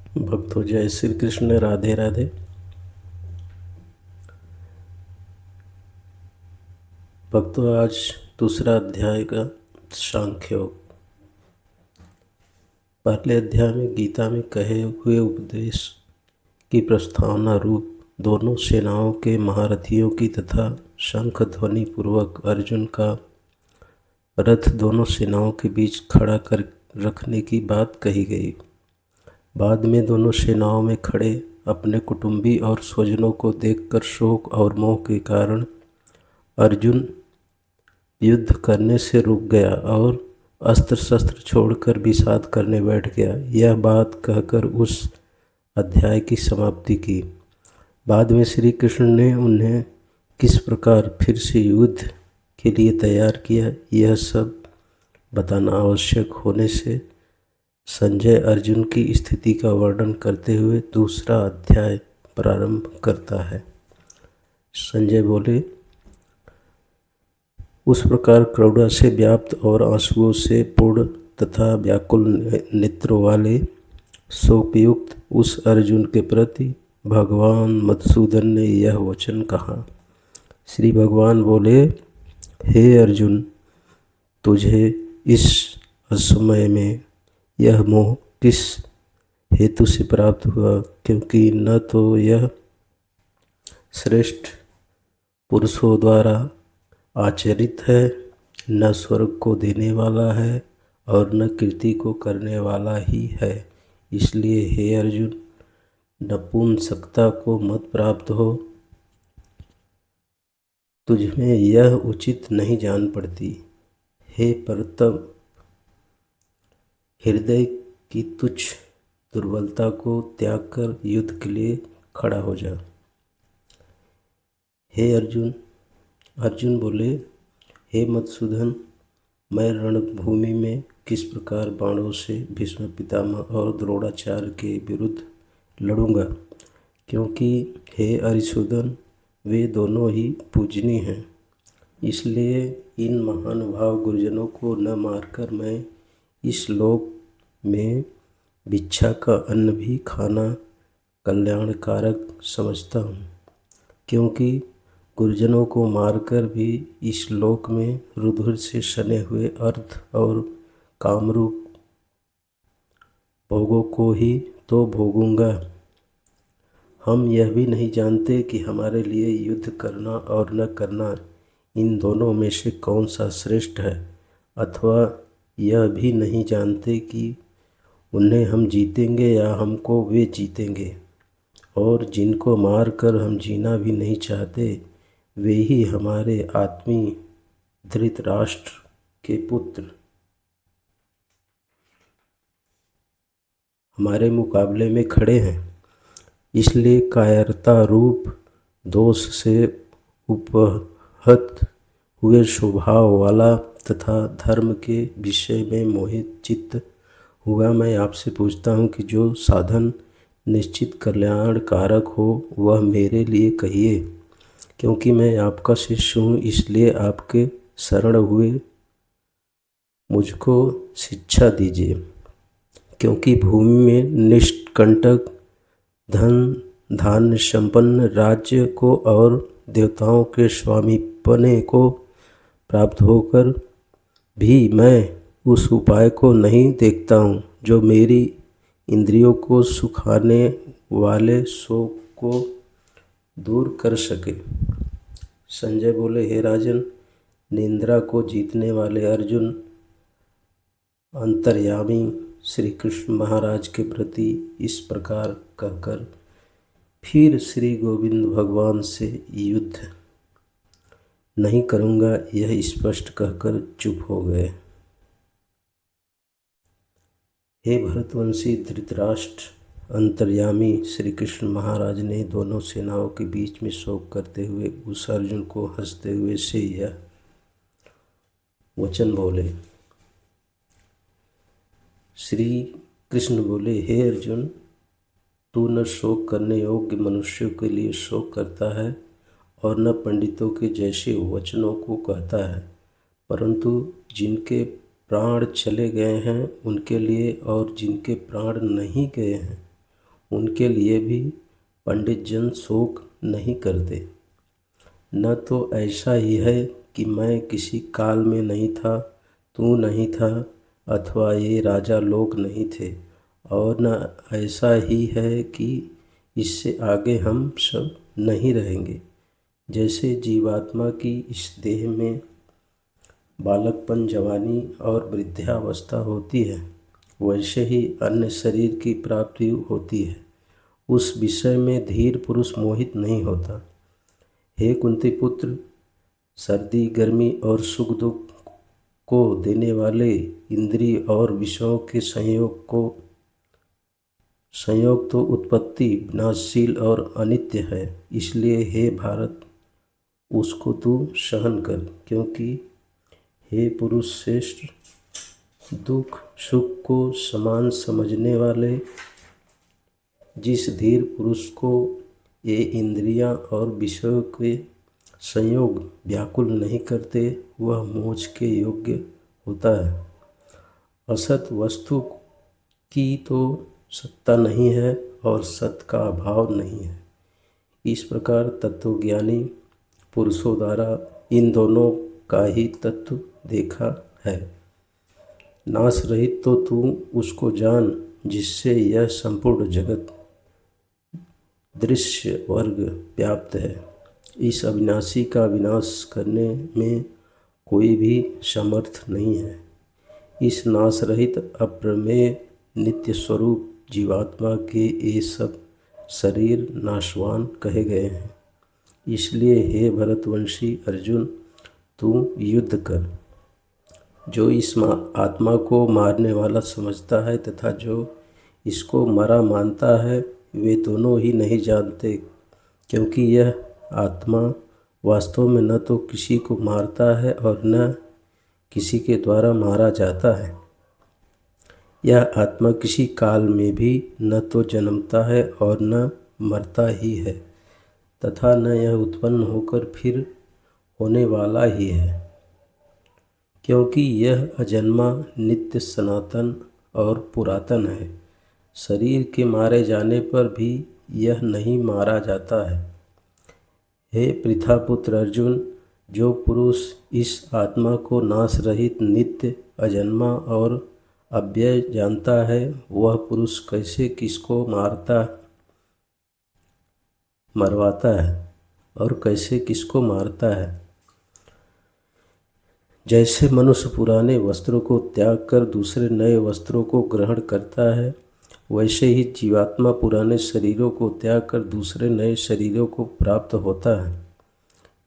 भक्तों, जय श्री कृष्ण। राधे राधे। भक्तों, आज दूसरा अध्याय का सांख्य योग। पहले अध्याय में गीता में कहे हुए उपदेश की प्रस्तावना रूप दोनों सेनाओं के महारथियों की तथा शंख ध्वनि पूर्वक अर्जुन का रथ दोनों सेनाओं के बीच खड़ा कर रखने की बात कही गई। बाद में दोनों सेनाओं में खड़े अपने कुटुंबी और स्वजनों को देखकर शोक और मोह के कारण अर्जुन युद्ध करने से रुक गया और अस्त्र शस्त्र छोड़कर विषाद करने बैठ गया। यह बात कहकर उस अध्याय की समाप्ति की। बाद में श्री कृष्ण ने उन्हें किस प्रकार फिर से युद्ध के लिए तैयार किया, यह सब बताना आवश्यक होने से संजय अर्जुन की स्थिति का वर्णन करते हुए दूसरा अध्याय प्रारंभ करता है। संजय बोले, उस प्रकार करुणा से व्याप्त और आंसुओं से पूर्ण तथा व्याकुल नेत्रों वाले शोकयुक्त उस अर्जुन के प्रति भगवान मधुसूदन ने यह वचन कहा। श्री भगवान बोले, हे अर्जुन, तुझे इस असमय में यह मोह किस हेतु से प्राप्त हुआ, क्योंकि न तो यह श्रेष्ठ पुरुषों द्वारा आचरित है, न स्वर्ग को देने वाला है और न कीर्ति को करने वाला ही है। इसलिए हे अर्जुन, नपुंसकता को मत प्राप्त हो। तुझमें यह उचित नहीं जान पड़ती। हे परतप, हृदय की तुच्छ दुर्बलता को त्याग कर युद्ध के लिए खड़ा हो जा। हे अर्जुन, अर्जुन बोले, हे मधुसूदन, मैं रणभूमि में किस प्रकार बाणों से भीष्म पितामह और द्रोणाचार्य के विरुद्ध लड़ूंगा, क्योंकि हे अरिसूदन, वे दोनों ही पूजनीय हैं। इसलिए इन महानुभाव गुरुजनों को न मारकर मैं इस लोक में भिक्षा का अन्न भी खाना कल्याणकारक समझता हूँ, क्योंकि गुरुजनों को मारकर भी इस लोक में रुधिर से सने हुए अर्थ और कामरूप भोगों को ही तो भोगूंगा। हम यह भी नहीं जानते कि हमारे लिए युद्ध करना और न करना, इन दोनों में से कौन सा श्रेष्ठ है, अथवा यह भी नहीं जानते कि उन्हें हम जीतेंगे या हमको वे जीतेंगे। और जिनको मार कर हम जीना भी नहीं चाहते, वे ही हमारे आत्मी धृतराष्ट्र के पुत्र हमारे मुकाबले में खड़े हैं। इसलिए कायरता रूप दोष से उपहत हुए स्वभाव वाला तथा धर्म के विषय में मोहित चित्त हुआ मैं आपसे पूछता हूँ कि जो साधन निश्चित कल्याणकारक हो वह मेरे लिए कहिए, क्योंकि मैं आपका शिष्य हूँ। इसलिए आपके शरण हुए मुझको शिक्षा दीजिए, क्योंकि भूमि में निष्कंटक धन धान्य संपन्न राज्य को और देवताओं के स्वामीपने को प्राप्त होकर भी मैं उस उपाय को नहीं देखता हूँ जो मेरी इंद्रियों को सुखाने वाले शोक को दूर कर सके। संजय बोले, हे राजन, निंद्रा को जीतने वाले अर्जुन अंतर्यामी श्री कृष्ण महाराज के प्रति इस प्रकार कहकर फिर श्री गोविंद भगवान से युद्ध नहीं करूँगा यह स्पष्ट कहकर चुप हो गए। हे भरतवंशी धृतराष्ट्र, अंतर्यामी श्री कृष्ण महाराज ने दोनों सेनाओं के बीच में शोक करते हुए उस अर्जुन को हंसते हुए से यह वचन बोले। श्री कृष्ण बोले, हे अर्जुन, तू न शोक करने योग्य मनुष्यों के लिए शोक करता है और न पंडितों के जैसे वचनों को कहता है, परंतु जिनके प्राण चले गए हैं उनके लिए और जिनके प्राण नहीं गए हैं उनके लिए भी पंडित जन शोक नहीं करते। न तो ऐसा ही है कि मैं किसी काल में नहीं था, तू नहीं था, अथवा ये राजा लोग नहीं थे, और न ऐसा ही है कि इससे आगे हम सब नहीं रहेंगे। जैसे जीवात्मा की इस देह में बालकपन, जवानी और वृद्धावस्था होती है, वैसे ही अन्य शरीर की प्राप्ति होती है। उस विषय में धीर पुरुष मोहित नहीं होता। हे कुंती पुत्र, सर्दी, गर्मी और सुख दुख को देने वाले इंद्रिय और विषयों के संयोग तो उत्पत्ति, विनाशशील और अनित्य है। इसलिए हे भारत, उसको तू सहन कर, क्योंकि हे पुरुष श्रेष्ठ, दुख सुख को समान समझने वाले जिस धीर पुरुष को ये इंद्रियां और विषयों के संयोग व्याकुल नहीं करते, वह मोक्ष के योग्य होता है। असत वस्तु की तो सत्ता नहीं है और सत का अभाव नहीं है। इस प्रकार तत्वज्ञानी पुरुषों द्वारा इन दोनों का ही तत्व देखा है। नाश रहित तो तू उसको जान, जिससे यह संपूर्ण जगत दृश्य वर्ग व्याप्त है। इस अविनाशी का विनाश करने में कोई भी समर्थ नहीं है। इस नाश रहित अप्रमेय नित्य स्वरूप जीवात्मा के ये सब शरीर नाशवान कहे गए हैं। इसलिए हे भरतवंशी अर्जुन, तू युद्ध कर। जो इस आत्मा को मारने वाला समझता है तथा जो इसको मरा मानता है, वे दोनों ही नहीं जानते, क्योंकि यह आत्मा वास्तव में न तो किसी को मारता है और न किसी के द्वारा मारा जाता है। यह आत्मा किसी काल में भी न तो जन्मता है और न मरता ही है, तथा न यह उत्पन्न होकर फिर होने वाला ही है, क्योंकि यह अजन्मा, नित्य, सनातन और पुरातन है। शरीर के मारे जाने पर भी यह नहीं मारा जाता है। हे पृथापुत्र अर्जुन, जो पुरुष इस आत्मा को नाश रहित, नित्य, अजन्मा और अव्यय जानता है, वह पुरुष कैसे किसको मरवाता है और कैसे किसको मारता है। जैसे मनुष्य पुराने वस्त्रों को त्याग कर दूसरे नए वस्त्रों को ग्रहण करता है, वैसे ही जीवात्मा पुराने शरीरों को त्याग कर दूसरे नए शरीरों को प्राप्त होता है।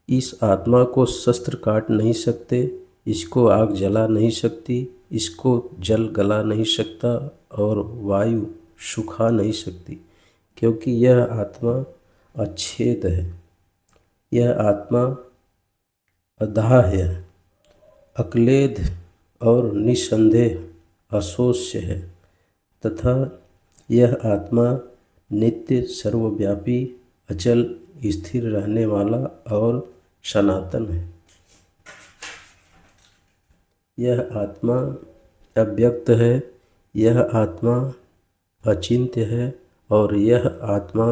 इस आत्मा को शस्त्र काट नहीं सकते, इसको आग जला नहीं सकती, इसको जल गला नहीं सकता और वायु सुखा नहीं सकती, क्योंकि यह आत्मा अच्छेद है। यह आत्मा अदाह है, अक्लेद और निसंदेह अशोष्य है, तथा यह आत्मा नित्य, सर्वव्यापी, अचल, स्थिर रहने वाला और सनातन है। यह आत्मा अव्यक्त है, यह आत्मा अचिंत्य है और यह आत्मा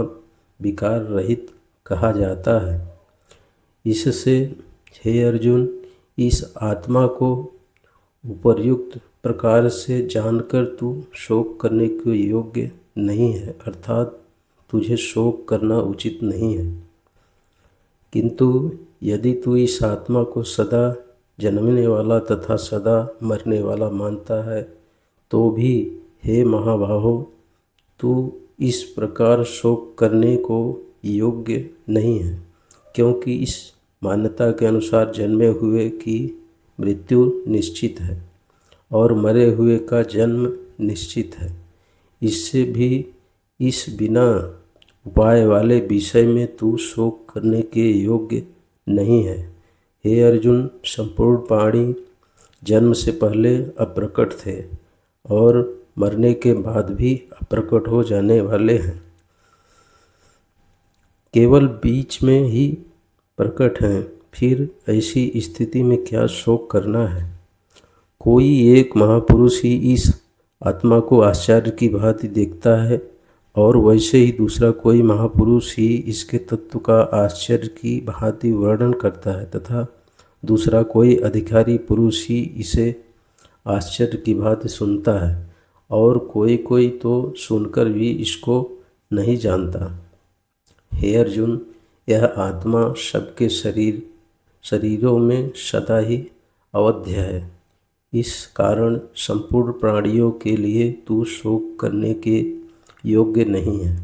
विकार रहित कहा जाता है। इससे हे अर्जुन, इस आत्मा को उपर्युक्त प्रकार से जानकर तू शोक करने के योग्य नहीं है, अर्थात तुझे शोक करना उचित नहीं है। किंतु यदि तू इस आत्मा को सदा जन्मने वाला तथा सदा मरने वाला मानता है, तो भी हे महाबाहो, तू इस प्रकार शोक करने को योग्य नहीं है, क्योंकि इस मान्यता के अनुसार जन्मे हुए की मृत्यु निश्चित है और मरे हुए का जन्म निश्चित है। इससे भी इस बिना उपाय वाले विषय में तू शोक करने के योग्य नहीं है। हे अर्जुन, संपूर्ण प्राणी जन्म से पहले अप्रकट थे और मरने के बाद भी अप्रकट हो जाने वाले हैं, केवल बीच में ही प्रकट हैं। फिर ऐसी स्थिति में क्या शोक करना है। कोई एक महापुरुष ही इस आत्मा को आश्चर्य की भांति देखता है और वैसे ही दूसरा कोई महापुरुष ही इसके तत्व का आश्चर्य की भांति वर्णन करता है तथा दूसरा कोई अधिकारी पुरुष ही इसे आश्चर्य की भांति सुनता है, और कोई कोई तो सुनकर भी इसको नहीं जानता। हे अर्जुन, यह आत्मा सबके शरीरों में सदा ही अवध्य है। इस कारण संपूर्ण प्राणियों के लिए तू शोक करने के योग्य नहीं है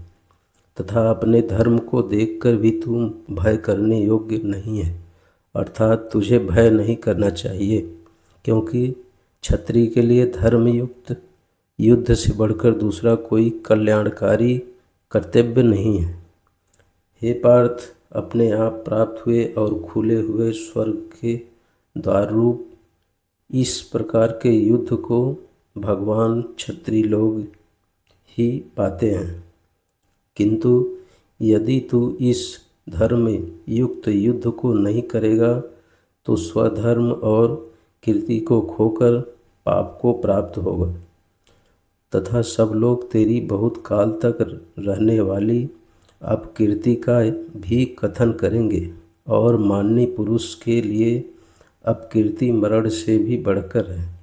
तथा अपने धर्म को देखकर भी तू भय करने योग्य नहीं है। अर्थात तुझे भय नहीं करना चाहिए, क्योंकि क्षत्रिय के लिए धर्मयुक्त युद्ध से बढ़कर दूसरा कोई कल्याणकारी कर्तव्य नहीं है। हे पार्थ, अपने आप प्राप्त हुए और खुले हुए स्वर्ग के द्वार रूप इस प्रकार के युद्ध को भगवान क्षत्रिय लोग ही पाते हैं। किंतु यदि तू इस धर्म युक्त युद्ध को नहीं करेगा तो स्वधर्म और कीर्ति को खोकर पाप को प्राप्त होगा तथा सब लोग तेरी बहुत काल तक रहने वाली अपकीर्ति का भी कथन करेंगे, और माननीय पुरुष के लिए अपकीर्ति मरण से भी बढ़कर है।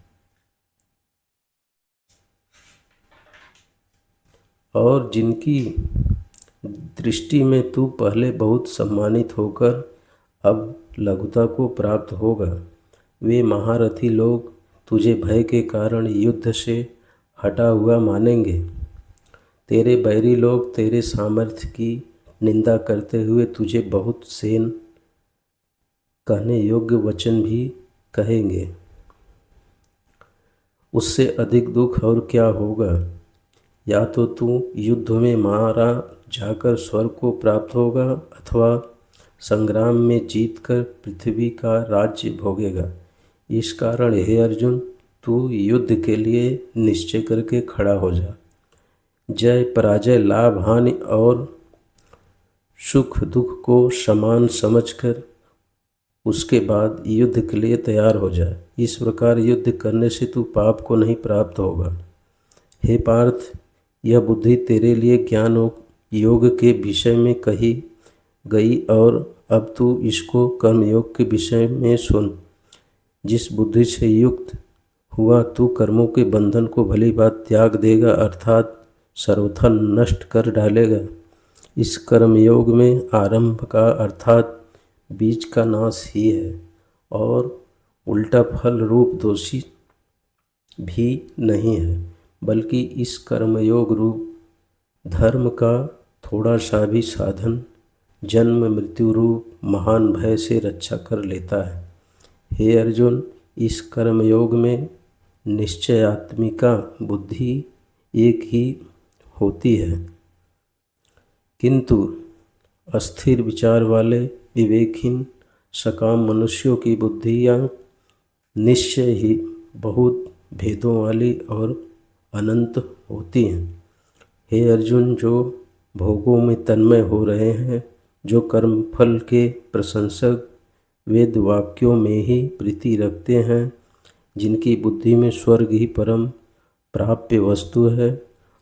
और जिनकी दृष्टि में तू पहले बहुत सम्मानित होकर अब लघुता को प्राप्त होगा, वे महारथी लोग तुझे भय के कारण युद्ध से हटा हुआ मानेंगे। तेरे बैरी लोग तेरे सामर्थ्य की निंदा करते हुए तुझे बहुत सेन कहने योग्य वचन भी कहेंगे। उससे अधिक दुख और क्या होगा? या तो तू युद्ध में मारा जाकर स्वर्ग को प्राप्त होगा अथवा संग्राम में जीतकर पृथ्वी का राज्य भोगेगा। इस कारण हे अर्जुन, तू युद्ध के लिए निश्चय करके खड़ा हो जा। जय पराजय, लाभ हानि और सुख दुख को समान समझकर उसके बाद युद्ध के लिए तैयार हो जा। इस प्रकार युद्ध करने से तू पाप को नहीं प्राप्त होगा। हे पार्थ, यह बुद्धि तेरे लिए ज्ञान योग के विषय में कही गई, और अब तू इसको कर्मयोग के विषय में सुन। जिस बुद्धि से युक्त हुआ तू कर्मों के बंधन को भली बात त्याग देगा, अर्थात सर्वथा नष्ट कर डालेगा। इस कर्मयोग में आरंभ का अर्थात बीज का नाश ही है, और उल्टा फल रूप दोषी भी नहीं है, बल्कि इस कर्मयोग रूप धर्म का थोड़ा सा भी साधन जन्म मृत्यु रूप महान भय से रक्षा कर लेता है। हे अर्जुन, इस कर्मयोग में निश्चयात्मिका बुद्धि एक ही होती है, किंतु अस्थिर विचार वाले विवेकहीन सकाम मनुष्यों की बुद्धियाँ निश्चय ही बहुत भेदों वाली और अनंत होती हैं। हे अर्जुन, जो भोगों में तन्मय हो रहे हैं, जो कर्मफल के प्रशंसक वेद वाक्यों में ही प्रीति रखते हैं, जिनकी बुद्धि में स्वर्ग ही परम प्राप्य वस्तु है,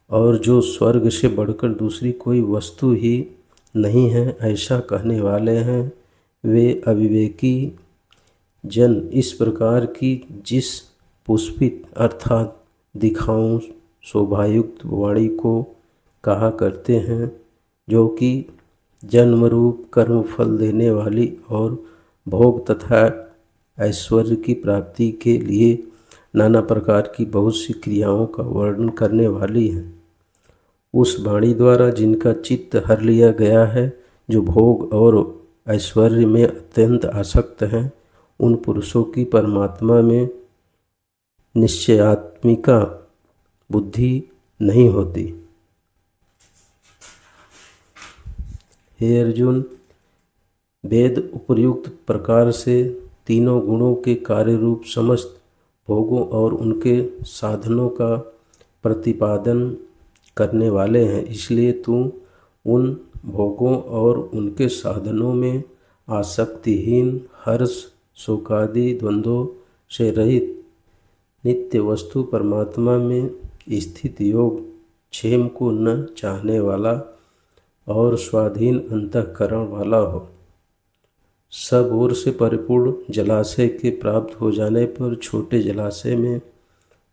और जो स्वर्ग से बढ़कर दूसरी कोई वस्तु ही नहीं है, ऐसा कहने वाले हैं, वे अविवेकी जन इस प्रकार की जिस पुष्पित अर्थात दिखाऊं शोभायुक्त वाणी को कहा करते हैं, जो कि जन्म रूप कर्म फल देने वाली और भोग तथा ऐश्वर्य की प्राप्ति के लिए नाना प्रकार की बहुत सी क्रियाओं का वर्णन करने वाली है। उस वाणी द्वारा जिनका चित्त हर लिया गया है, जो भोग और ऐश्वर्य में अत्यंत आसक्त हैं, उन पुरुषों की परमात्मा में निश्चयात्मिका बुद्धि नहीं होती। हे अर्जुन, वेद उपर्युक्त प्रकार से तीनों गुणों के कार्य रूप समस्त भोगों और उनके साधनों का प्रतिपादन करने वाले हैं, इसलिए तू उन भोगों और उनके साधनों में आसक्तिहीन, हर्ष शोकादि द्वंद्वों से रहित नित्य वस्तु परमात्मा में स्थित योग क्षेम को न चाहने वाला और स्वाधीन अंतःकरण वाला हो। सब ओर से परिपूर्ण जलाशय के प्राप्त हो जाने पर छोटे जलाशय में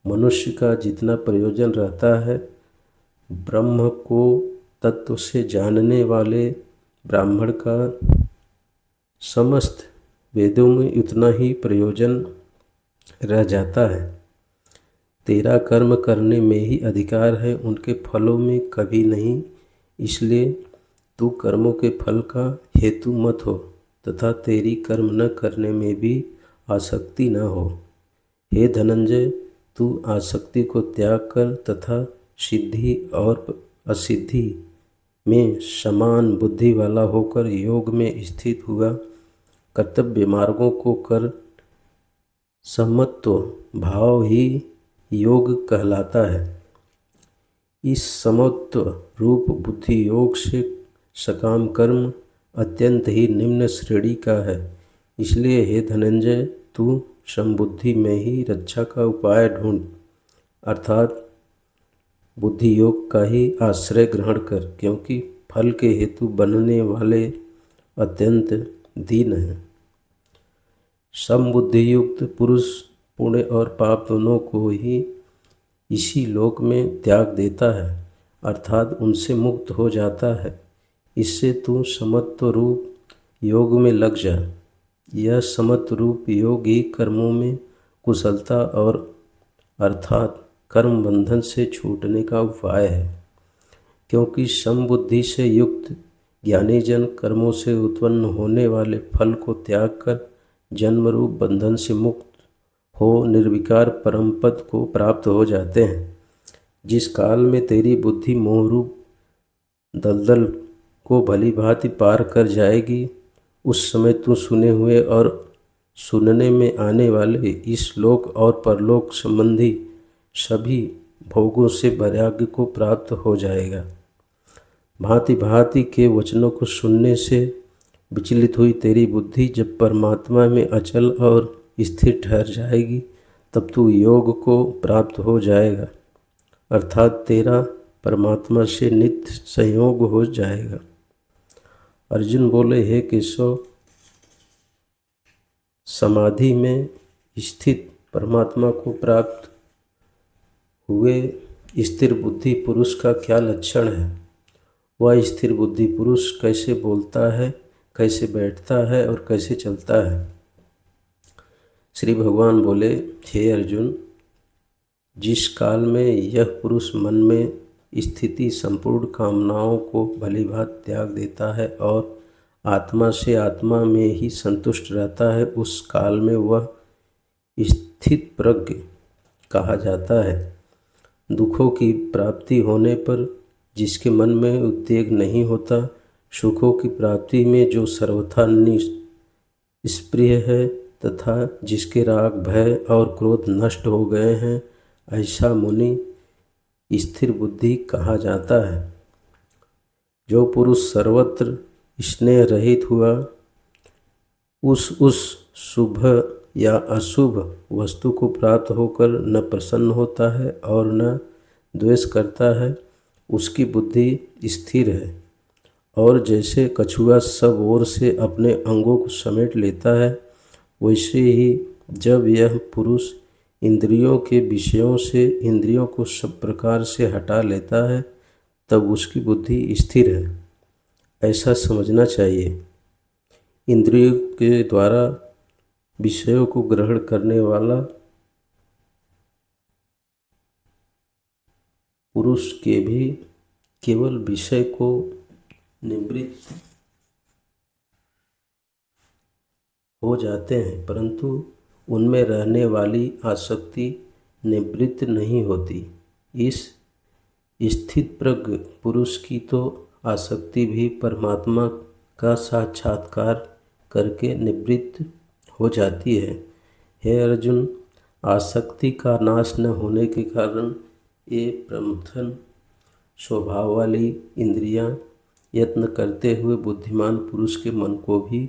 मनुष्य का जितना प्रयोजन रहता है, ब्रह्म को तत्व से जानने वाले ब्राह्मण का समस्त वेदों में उतना ही प्रयोजन रह जाता है। तेरा कर्म करने में ही अधिकार है, उनके फलों में कभी नहीं। इसलिए तू कर्मों के फल का हेतु मत हो तथा तेरी कर्म न करने में भी आसक्ति न हो। हे धनंजय, तू आसक्ति को त्याग कर तथा सिद्धि और असिद्धि में समान बुद्धि वाला होकर योग में स्थित हुआ। कर्तव्य मार्गों को कर समत्व भाव ही योग कहलाता है। इस समत्व रूप बुद्धि योग से सकाम कर्म अत्यंत ही निम्न श्रेणी का है। इसलिए हे धनंजय, तू समबुद्धि में ही रक्षा का उपाय ढूंढ, अर्थात बुद्धि योग का ही आश्रय ग्रहण कर, क्योंकि फल के हेतु बनने वाले अत्यंत दीन हैं। समबुद्धि युक्त पुरुष पुण्य और पाप दोनों को ही इसी लोक में त्याग देता है, अर्थात उनसे मुक्त हो जाता है। इससे तू समत्व रूप योग में लग जा। यह समत्व रूप योग ही कर्मों में कुशलता और अर्थात कर्म बंधन से छूटने का उपाय है, क्योंकि समबुद्धि से युक्त ज्ञानी जन कर्मों से उत्पन्न होने वाले फल को त्याग कर जन्म रूप बंधन से मुक्त हो निर्विकार परम पद को प्राप्त हो जाते हैं। जिस काल में तेरी बुद्धि मोह रूप दलदल को भली भांति पार कर जाएगी, उस समय तू सुने हुए और सुनने में आने वाले इस लोक और परलोक संबंधी सभी भोगों से वैराग्य को प्राप्त हो जाएगा। भांति भांति के वचनों को सुनने से विचलित हुई तेरी बुद्धि जब परमात्मा में अचल और स्थिर ठहर जाएगी, तब तू योग को प्राप्त हो जाएगा, अर्थात तेरा परमात्मा से नित्य संयोग हो जाएगा। अर्जुन बोले, हे केशव, समाधि में स्थित परमात्मा को प्राप्त हुए स्थिर बुद्धि पुरुष का क्या लक्षण है? वह स्थिर बुद्धि पुरुष कैसे बोलता है, कैसे बैठता है और कैसे चलता है? श्री भगवान बोले, हे अर्जुन, जिस काल में यह पुरुष मन में स्थिति संपूर्ण कामनाओं को भलीभांति त्याग देता है और आत्मा से आत्मा में ही संतुष्ट रहता है, उस काल में वह स्थित प्रज्ञ कहा जाता है। दुखों की प्राप्ति होने पर जिसके मन में उद्वेग नहीं होता, सुखों की प्राप्ति में जो सर्वथा निष्प्रिय है तथा जिसके राग भय और क्रोध नष्ट हो गए हैं, ऐसा मुनि स्थिर बुद्धि कहा जाता है। जो पुरुष सर्वत्र स्नेह रहित हुआ, उस शुभ या अशुभ वस्तु को प्राप्त होकर न प्रसन्न होता है और न द्वेष करता है, उसकी बुद्धि स्थिर है। और जैसे कछुआ सब ओर से अपने अंगों को समेट लेता है, वैसे ही जब यह पुरुष इंद्रियों के विषयों से इंद्रियों को सब प्रकार से हटा लेता है, तब उसकी बुद्धि स्थिर है, ऐसा समझना चाहिए। इंद्रियों के द्वारा विषयों को ग्रहण करने वाला पुरुष के भी केवल विषय को निवृत्त हो जाते हैं, परंतु उनमें रहने वाली आसक्ति निवृत्त नहीं होती। इस स्थित प्रज्ञ पुरुष की तो आसक्ति भी परमात्मा का साक्षात्कार करके निवृत्त हो जाती है। हे अर्जुन, आसक्ति का नाश न होने के कारण ये प्रमथन स्वभाव वाली इंद्रियां यत्न करते हुए बुद्धिमान पुरुष के मन को भी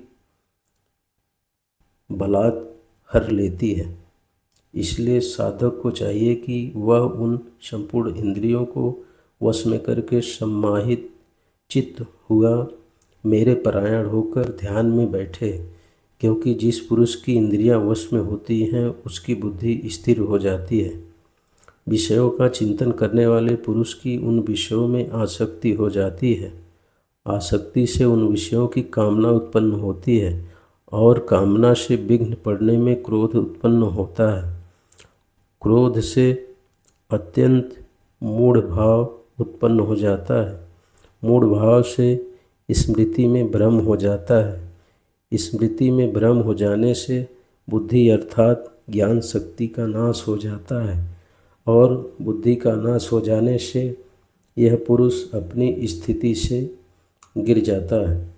बलात् हर लेती है। इसलिए साधक को चाहिए कि वह उन संपूर्ण इंद्रियों को वश में करके सम्माहित चित्त हुआ मेरे परायण होकर ध्यान में बैठे, क्योंकि जिस पुरुष की इंद्रियां वश में होती हैं उसकी बुद्धि स्थिर हो जाती है। विषयों का चिंतन करने वाले पुरुष की उन विषयों में आसक्ति हो जाती है। आसक्ति से उन विषयों की कामना उत्पन्न होती है और कामना से विघ्न पड़ने में क्रोध उत्पन्न होता है। क्रोध से अत्यंत मूढ़ भाव उत्पन्न हो जाता है। मूढ़ भाव से स्मृति में भ्रम हो जाता है। स्मृति में भ्रम हो जाने से बुद्धि अर्थात ज्ञान शक्ति का नाश हो जाता है और बुद्धि का नाश हो जाने से यह पुरुष अपनी स्थिति से गिर जाता है।